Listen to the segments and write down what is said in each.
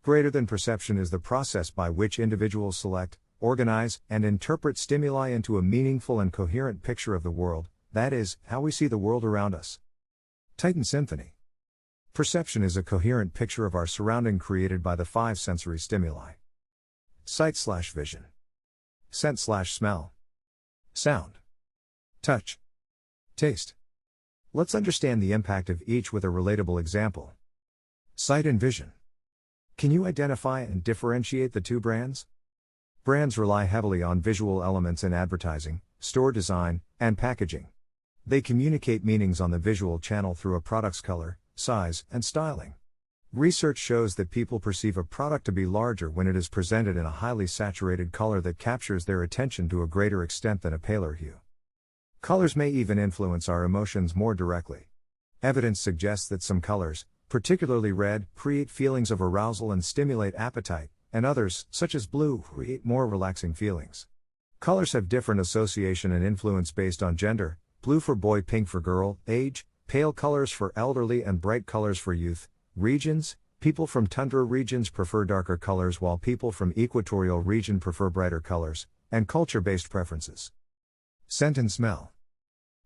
Greater than perception is the process by which individuals select, organize, and interpret stimuli into a meaningful and coherent picture of the world, that is, how we see the world around us. Titan Symphony. Perception is a coherent picture of our surrounding created by the 5 sensory stimuli: sight/vision, scent/smell, sound, touch, taste. Let's understand the impact of each with a relatable example. Sight and vision. Can you identify and differentiate the two brands? Brands rely heavily on visual elements in advertising, store design, and packaging. They communicate meanings on the visual channel through a product's color, size, and styling. Research shows that people perceive a product to be larger when it is presented in a highly saturated color that captures their attention to a greater extent than a paler hue. Colors may even influence our emotions more directly. Evidence suggests that some colors, particularly red, create feelings of arousal and stimulate appetite, and others, such as blue, create more relaxing feelings. Colors have different association and influence based on gender: blue for boy, pink for girl; age, pale colors for elderly and bright colors for youth; regions, people from tundra regions prefer darker colors while people from equatorial region prefer brighter colors; and culture-based preferences. Scent and smell.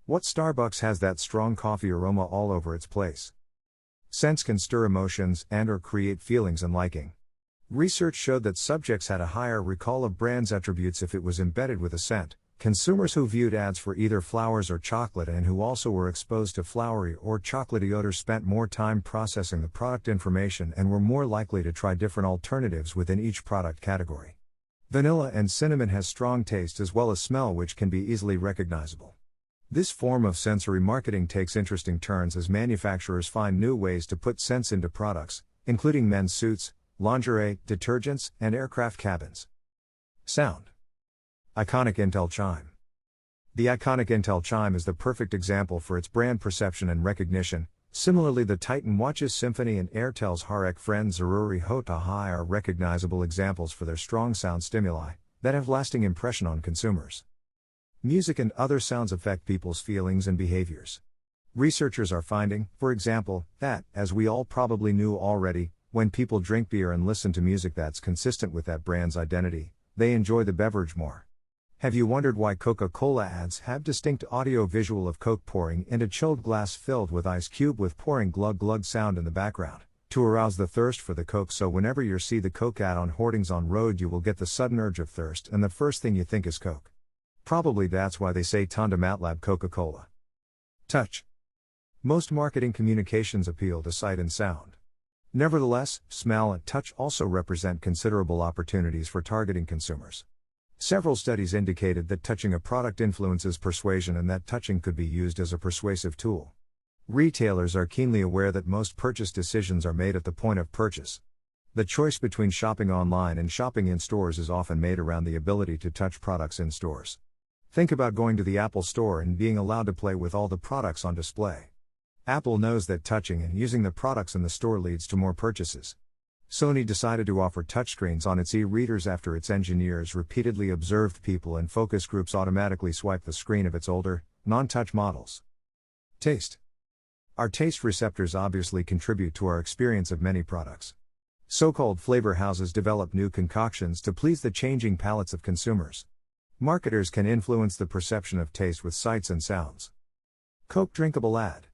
What Starbucks has that strong coffee aroma all over its place? Scents can stir emotions and/or create feelings and liking. Research showed that subjects had a higher recall of brands' attributes if it was embedded with a scent. Consumers who viewed ads for either flowers or chocolate and who also were exposed to flowery or chocolatey odors spent more time processing the product information and were more likely to try different alternatives within each product category. Vanilla and cinnamon has strong taste as well as smell, which can be easily recognizable. This form of sensory marketing takes interesting turns as manufacturers find new ways to put scents into products, including men's suits, lingerie, detergents, and aircraft cabins. Sound. Iconic Intel chime. The iconic Intel chime is the perfect example for its brand perception and recognition. Similarly, the Titan watch's Symphony and Airtel's Harek Friend Zaruri Hota Hai are recognizable examples for their strong sound stimuli that have lasting impression on consumers. Music and other sounds affect people's feelings and behaviors. Researchers are finding, for example, that, as we all probably knew already, when people drink beer and listen to music that's consistent with that brand's identity, they enjoy the beverage more. Have you wondered why Coca-Cola ads have distinct audio-visual of Coke pouring into chilled glass filled with ice cube with pouring glug-glug sound in the background, to arouse the thirst for the Coke, so whenever you see the Coke ad on hoardings on road you will get the sudden urge of thirst and the first thing you think is Coke. Probably that's why they say Tanda Matlab Coca-Cola. Touch. Most marketing communications appeal to sight and sound. Nevertheless, smell and touch also represent considerable opportunities for targeting consumers. Several studies indicated that touching a product influences persuasion and that touching could be used as a persuasive tool. Retailers are keenly aware that most purchase decisions are made at the point of purchase. The choice between shopping online and shopping in stores is often made around the ability to touch products in stores. Think about going to the Apple Store and being allowed to play with all the products on display. Apple knows that touching and using the products in the store leads to more purchases. Sony decided to offer touchscreens on its e-readers after its engineers repeatedly observed people in focus groups automatically swipe the screen of its older, non-touch models. Taste. Our taste receptors obviously contribute to our experience of many products. So-called flavor houses develop new concoctions to please the changing palates of consumers. Marketers can influence the perception of taste with sights and sounds. Coke drinkable ad.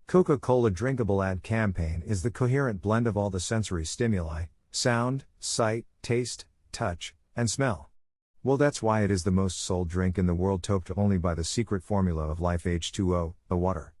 Coca-Cola drinkable ad campaign is the coherent blend of all the sensory stimuli: sound, sight, taste, touch, and smell. Well, that's why it is the most sold drink in the world, topped only by the secret formula of life H2O, the water.